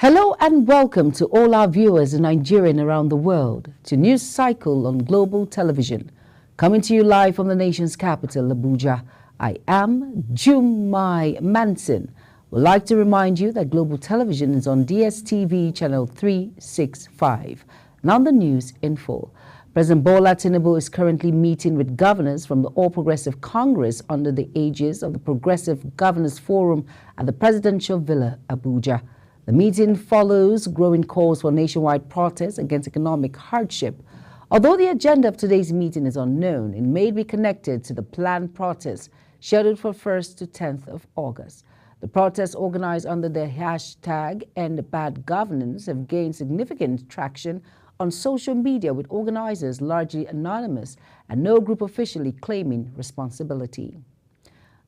Hello and welcome to all our viewers in Nigeria and around the world to News Cycle on Global Television. Coming to you live from the nation's capital, Abuja. I am Jumai Manson. We'd like to remind you that Global Television is on DSTV channel 365. Now the news in full. President Bola Tinubu is currently meeting with governors from the All Progressive Congress under the aegis of the Progressive Governors Forum at the Presidential Villa, Abuja. The meeting follows growing calls for nationwide protests against economic hardship. Although the agenda of today's meeting is unknown, it may be connected to the planned protests scheduled for 1st to 10th of August. The protests organized under the hashtag End Bad Governance have gained significant traction on social media, with organizers largely anonymous and no group officially claiming responsibility.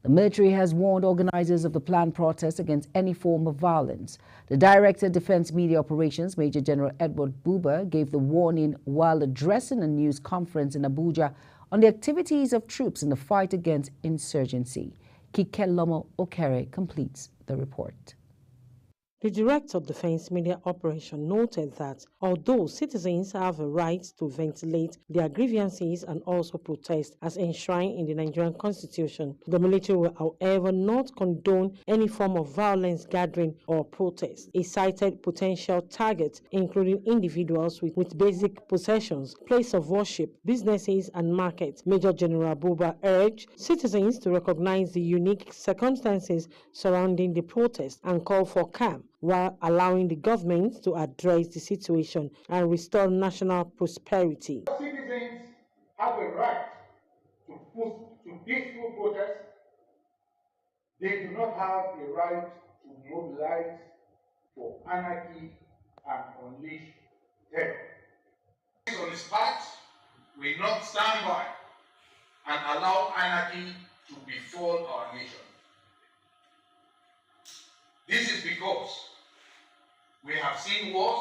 The military has warned organizers of the planned protests against any form of violence. The Director of Defense Media Operations, Major General Edward Buba, gave the warning while addressing a news conference in Abuja on the activities of troops in the fight against insurgency. Kikelomo Okere completes the report. The Director of Defense Media Operations noted that although citizens have a right to ventilate their grievances and also protest as enshrined in the Nigerian Constitution, the military will, however, not condone any form of violence, gathering, or protest. He cited potential targets, including individuals with basic possessions, place of worship, businesses, and markets. Major General Buba urged citizens to recognize the unique circumstances surrounding the protest and call for calm, while allowing the government to address the situation and restore national prosperity. Citizens have a right to peaceful protest. They do not have a right to mobilize for anarchy and unleash terror. On his part, will not stand by and allow anarchy to befall our nation. This is because we have seen wars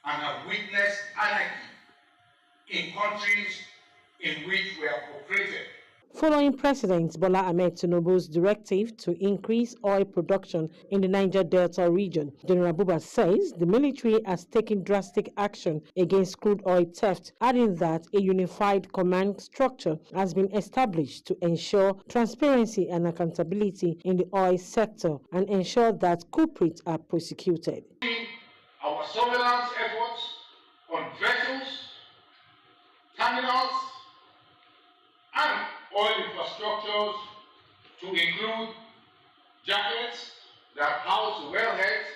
and have witnessed anarchy in countries in which we have cooperated. Following President Bola Ahmed Tinubu's directive to increase oil production in the Niger Delta region, General Buba says the military has taken drastic action against crude oil theft, adding that a unified command structure has been established to ensure transparency and accountability in the oil sector and ensure that culprits are prosecuted. Our surveillance efforts on vessels, terminals, and oil infrastructures to include jackets that house wellheads,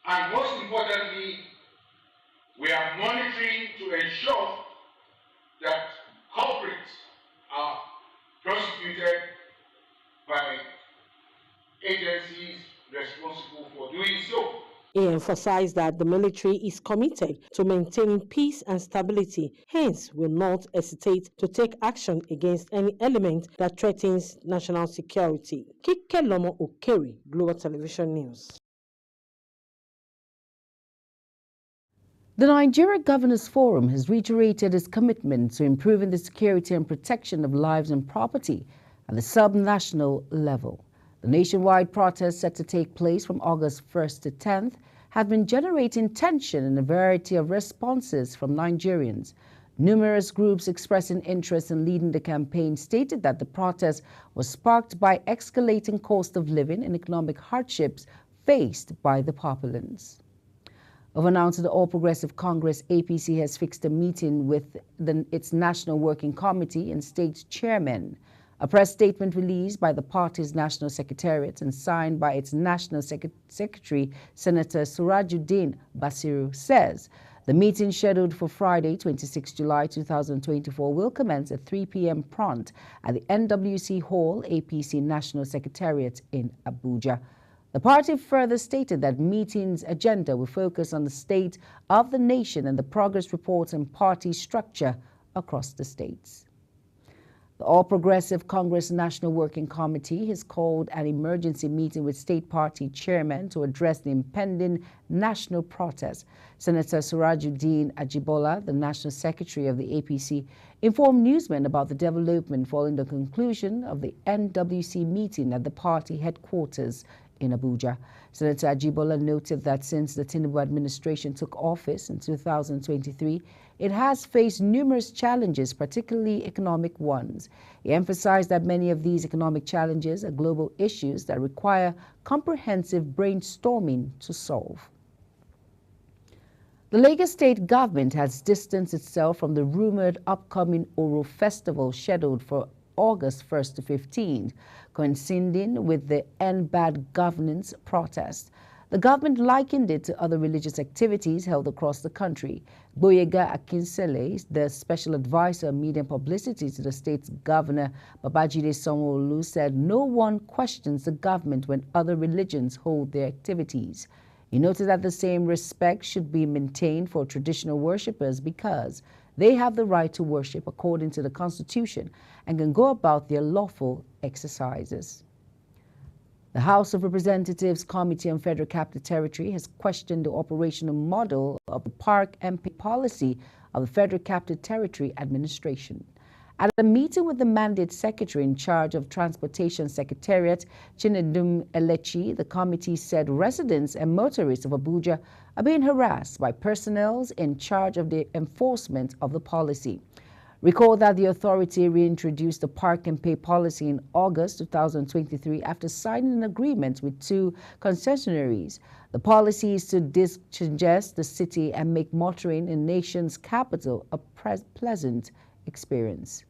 and most importantly, we are monitoring to ensure that culprits are prosecuted by agencies responsible for doing so. He emphasized that the military is committed to maintaining peace and stability, hence will not hesitate to take action against any element that threatens national security. Kikelomo Okere, Global Television News. The Nigeria Governors Forum has reiterated its commitment to improving the security and protection of lives and property at the sub-national level. The nationwide protests set to take place from August 1st to 10th have been generating tension and a variety of responses from Nigerians. Numerous groups expressing interest in leading the campaign stated that the protest was sparked by escalating cost of living and economic hardships faced by the populace. Unbeknownst to the All Progressive Congress, APC has fixed a meeting with its National Working Committee and state chairmen. A press statement released by the party's National Secretariat and signed by its National Secretary, Senator Surajuddin Basiru, says the meeting scheduled for Friday, 26 July 2024, will commence at 3 p.m. prompt at the NWC Hall, APC National Secretariat in Abuja. The party further stated that meeting's agenda will focus on the state of the nation and the progress reports and party structure across the states. The All Progressive Congress National Working Committee has called an emergency meeting with state party chairmen to address the impending national protest. Senator Surajuddin Ajibola, the National Secretary of the APC, informed newsmen about the development following the conclusion of the NWC meeting at the party headquarters in Abuja. Senator Ajibola noted that since the Tinubu administration took office in 2023, it has faced numerous challenges, particularly economic ones. He emphasized that many of these economic challenges are global issues that require comprehensive brainstorming to solve. The Lagos state government has distanced itself from the rumored upcoming Oro festival scheduled for August 1st to 15th, coinciding with the End Bad Governance protest. The government likened it to other religious activities held across the country. Gboyega Akinsele, the special advisor on media and publicity to the state's governor, Babajide Sanwo-Olu, said no one questions the government when other religions hold their activities. He noted that the same respect should be maintained for traditional worshippers because they have the right to worship according to the Constitution and can go about their lawful exercises. The House of Representatives Committee on Federal Capital Territory has questioned the operational model of the Park and Pay policy of the Federal Capital Territory Administration. At a meeting with the Mandate Secretary in charge of Transportation Secretariat, Chinedum Elechi, the committee said residents and motorists of Abuja are being harassed by personnel in charge of the enforcement of the policy. Recall that the authority reintroduced the Park and Pay policy in August 2023 after signing an agreement with two concessionaries. The policy is to decongest the city and make motoring in the nation's capital a pleasant experience.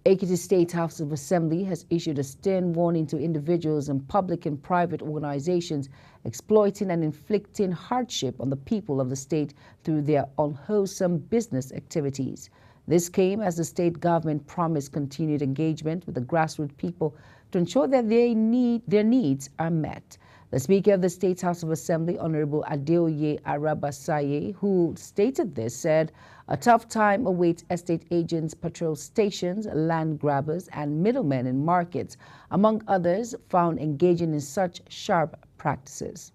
Ekiti State House of Assembly has issued a stern warning to individuals and public and private organizations exploiting and inflicting hardship on the people of the state through their unwholesome business activities. This came as the state government promised continued engagement with the grassroots people to ensure that their needs are met. The Speaker of the State House of Assembly, Honorable Adeoye Arabasaye, who stated this, said, "A tough time awaits estate agents, patrol stations, land grabbers, and middlemen in markets, among others, found engaging in such sharp practices."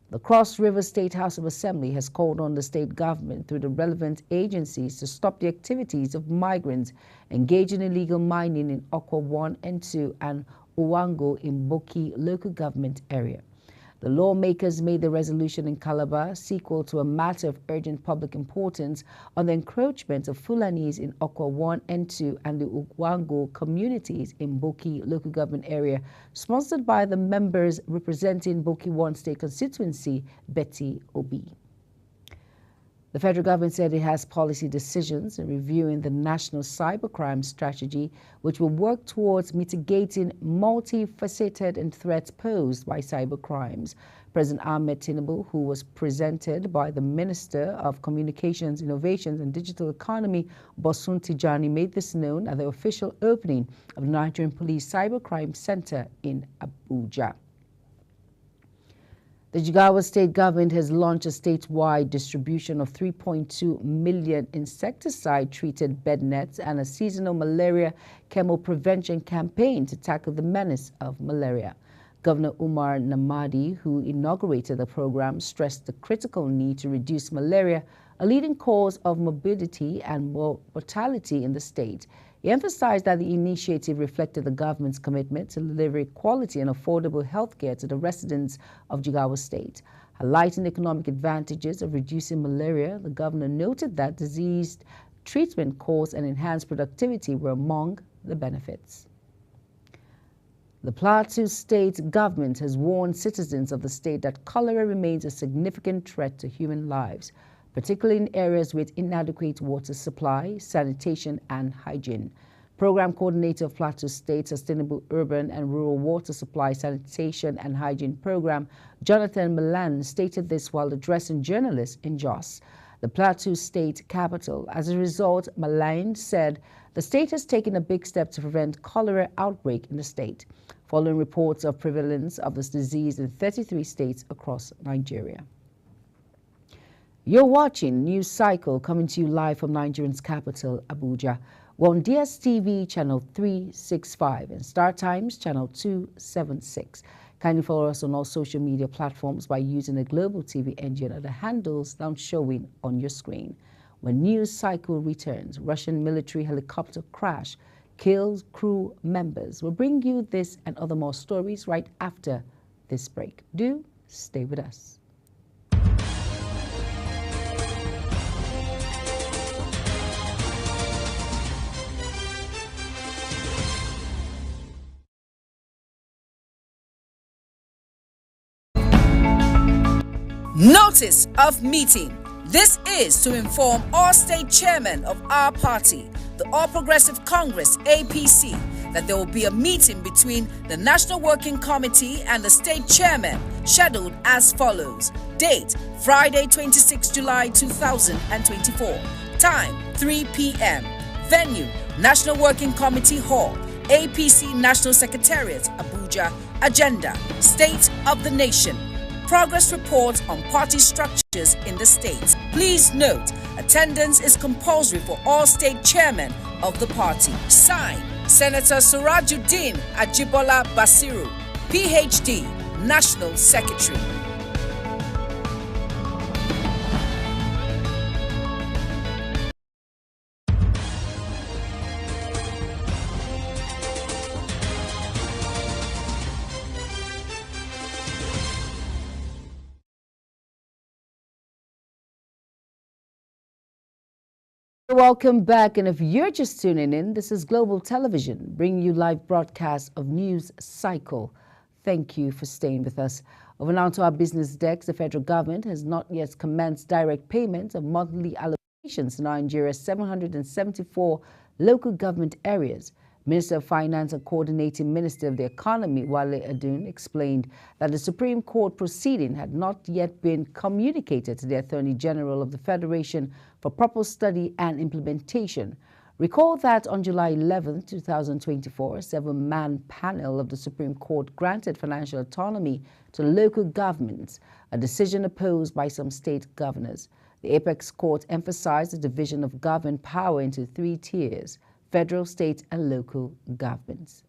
The Cross River State House of Assembly has called on the state government through the relevant agencies to stop the activities of migrants engaged in illegal mining in Okwa 1 and 2 and Owango in Boki local government area. The lawmakers made the resolution in Calabar sequel to a matter of urgent public importance on the encroachment of Fulanis in Okwa 1 and 2 and the Owango communities in Boki local government area, sponsored by the members representing Boki 1 state constituency, Betty Obi. The federal government said it has policy decisions in reviewing the national cybercrime strategy, which will work towards mitigating multifaceted and threats posed by cybercrimes. President Ahmed Tinubu, who was presented by the Minister of Communications, Innovations and Digital Economy, Bosun Tijani, made this known at the official opening of the Nigerian Police Cybercrime Center in Abuja. The Jigawa state government has launched a statewide distribution of 3.2 million insecticide-treated bed nets and a seasonal malaria chemo prevention campaign to tackle the menace of malaria. Governor Umar Namadi, who inaugurated the program, stressed the critical need to reduce malaria, a leading cause of morbidity and mortality in the state. He emphasized that the initiative reflected the government's commitment to deliver quality and affordable health care to the residents of Jigawa State. Highlighting the economic advantages of reducing malaria, the governor noted that disease treatment costs and enhanced productivity were among the benefits. The Plateau State government has warned citizens of the state that cholera remains a significant threat to human lives, particularly in areas with inadequate water supply, sanitation, and hygiene. Program Coordinator of Plateau State Sustainable Urban and Rural Water Supply, Sanitation and Hygiene Program, Jonathan Milan, stated this while addressing journalists in Jos, the Plateau State capital. As a result, Milan said the state has taken a big step to prevent cholera outbreak in the state, following reports of prevalence of this disease in 33 states across Nigeria. You're watching News Cycle, coming to you live from Nigeria's capital, Abuja. We're on DSTV channel 365 and Star Times channel 276. Kindly follow us on all social media platforms by using the Global TV engine at the handles now showing on your screen. When News Cycle returns, Russian military helicopter crash kills crew members. We'll bring you this and other more stories right after this break. Do stay with us. Notice of meeting. This is to inform all state chairmen of our party, the All Progressive Congress APC, that there will be a meeting between the National Working Committee and the state chairman, scheduled as follows. Date, Friday 26 July 2024. Time, 3 p.m. Venue, National Working Committee Hall, APC National Secretariat, Abuja. Agenda, State of the Nation. Progress report on party structures in the states. Please note, attendance is compulsory for all state chairmen of the party. Signed, Senator Surajuddin Ajibola Basiru, PhD, National Secretary. Welcome back, and if you're just tuning in, this is Global Television, bringing you live broadcasts of News Cycle. Thank you for staying with us. Over now to our business decks. The federal government has not yet commenced direct payments of monthly allocations to Nigeria's 774 local government areas. Minister of Finance and Coordinating Minister of the Economy, Wale Edun, explained that the Supreme Court proceeding had not yet been communicated to the Attorney General of the Federation for proper study and implementation. Recall that on July 11, 2024, a 7-man panel of the Supreme Court granted financial autonomy to local governments, a decision opposed by some state governors. The Apex Court emphasized the division of government power into 3 tiers: federal, state, and local governments.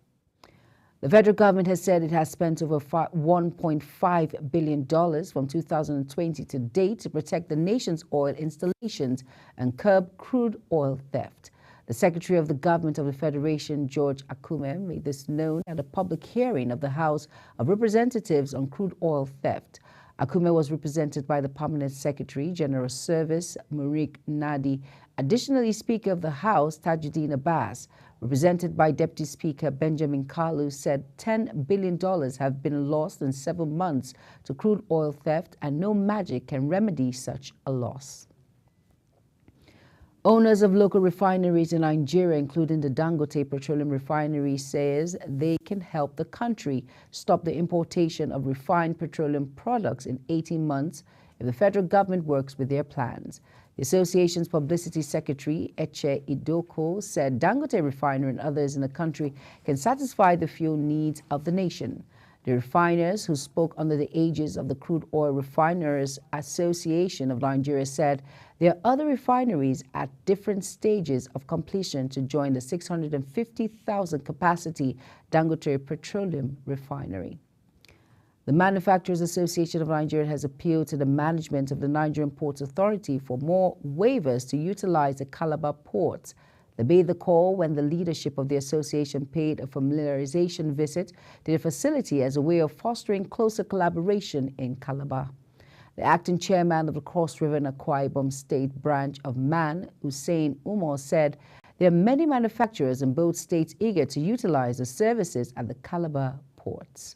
The federal government has said it has spent over $1.5 billion from 2020 to date to protect the nation's oil installations and curb crude oil theft. The Secretary of the Government of the Federation, George Akume, made this known at a public hearing of the House of Representatives on crude oil theft. Akume was represented by the Permanent Secretary, General Service, Murik Nadi. Additionally, Speaker of the House, Tajuddin Abbas, represented by Deputy Speaker Benjamin Kalu, said $10 billion have been lost in 7 months to crude oil theft, and no magic can remedy such a loss. Owners of local refineries in Nigeria, including the Dangote Petroleum Refinery, says they can help the country stop the importation of refined petroleum products in 18 months if the federal government works with their plans. The association's publicity secretary, Eche Idoko, said Dangote Refinery and others in the country can satisfy the fuel needs of the nation. The refiners, who spoke under the aegis of the Crude Oil Refiners Association of Nigeria, said there are other refineries at different stages of completion to join the 650,000 capacity Dangote Petroleum Refinery. The Manufacturers Association of Nigeria has appealed to the management of the Nigerian Ports Authority for more waivers to utilize the Calabar port. They made the call when the leadership of the association paid a familiarization visit to the facility as a way of fostering closer collaboration in Calabar. The acting chairman of the Cross River and Akwa Ibom State branch of MAN, Hussein Umar, said there are many manufacturers in both states eager to utilize the services at the Calabar ports.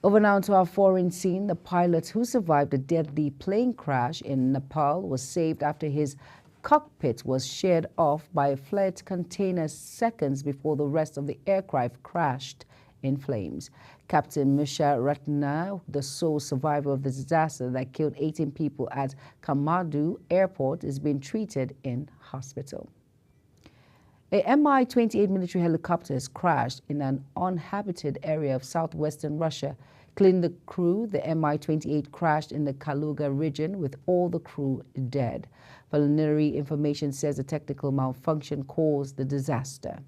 Over now to our foreign scene. The pilot who survived a deadly plane crash in Nepal was saved after his cockpit was sheared off by a flight container seconds before the rest of the aircraft crashed in flames. Captain Musha Ratna, the sole survivor of the disaster that killed 18 people at Kamadu Airport, is being treated in hospital. A Mi-28 military helicopter has crashed in an uninhabited area of southwestern Russia. Killing the crew, the Mi-28 crashed in the Kaluga region with all the crew dead. Preliminary information says a technical malfunction caused the disaster.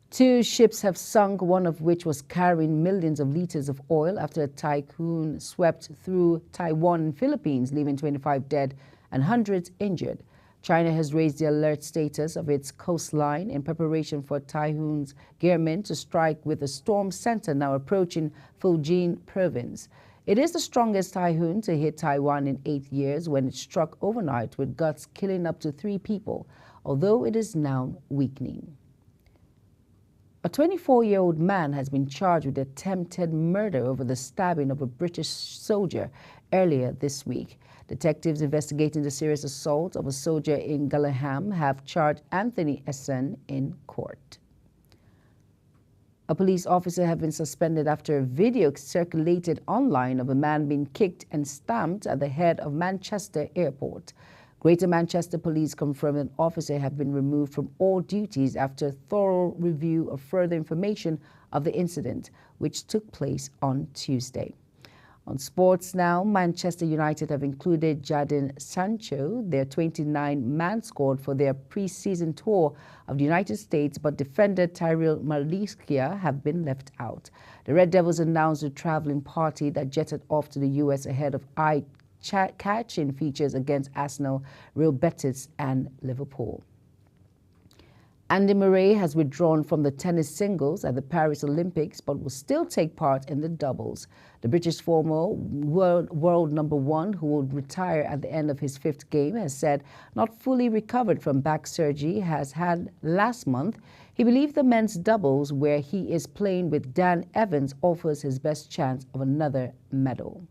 2 ships have sunk, one of which was carrying millions of liters of oil after a typhoon swept through Taiwan and Philippines, leaving 25 dead and hundreds injured. China has raised the alert status of its coastline in preparation for Typhoon Gaomin to strike with a storm center now approaching Fujian province. It is the strongest typhoon to hit Taiwan in 8 years when it struck overnight with gusts killing up to 3 people, although it is now weakening. A 24-year-old man has been charged with attempted murder over the stabbing of a British soldier earlier this week. Detectives investigating the serious assault of a soldier in Gillingham have charged Anthony Essen in court. A police officer has been suspended after a video circulated online of a man being kicked and stamped at the head of Manchester Airport. Greater Manchester Police confirmed an officer had been removed from all duties after a thorough review of further information of the incident, which took place on Tuesday. On sports now, Manchester United have included Jadon Sancho, their 29-man squad, for their pre-season tour of the United States, but defender Tyrell Malacia have been left out. The Red Devils announced a traveling party that jetted off to the U.S. ahead of eye-catching features against Arsenal, Real Betis and Liverpool. Andy Murray has withdrawn from the tennis singles at the Paris Olympics but will still take part in the doubles. The British former world number 1, who will retire at the end of his 5th game, has said not fully recovered from back surgery has had last month. He believes the men's doubles, where he is playing with Dan Evans, offers his best chance of another medal.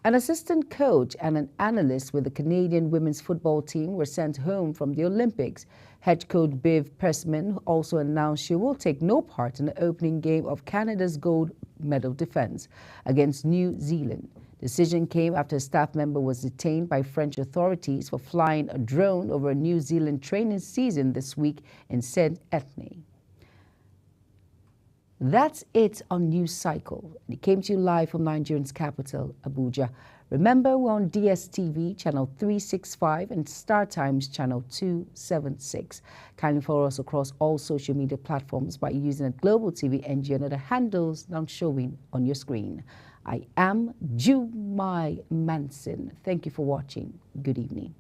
An assistant coach and an analyst with the Canadian women's football team were sent home from the Olympics. Head coach Bev Pressman also announced she will take no part in the opening game of Canada's gold medal defense against New Zealand. The decision came after a staff member was detained by French authorities for flying a drone over a New Zealand training season this week in Saint-Etienne. That's it on News Cycle. It came to you live from Nigeria's capital, Abuja. Remember, we're on DSTV channel 365 and Star Times channel 276. Kindly follow us across all social media platforms by using a Global TV NG and other handles now showing on your screen. I am Jumai Manson. Thank you for watching. Good evening.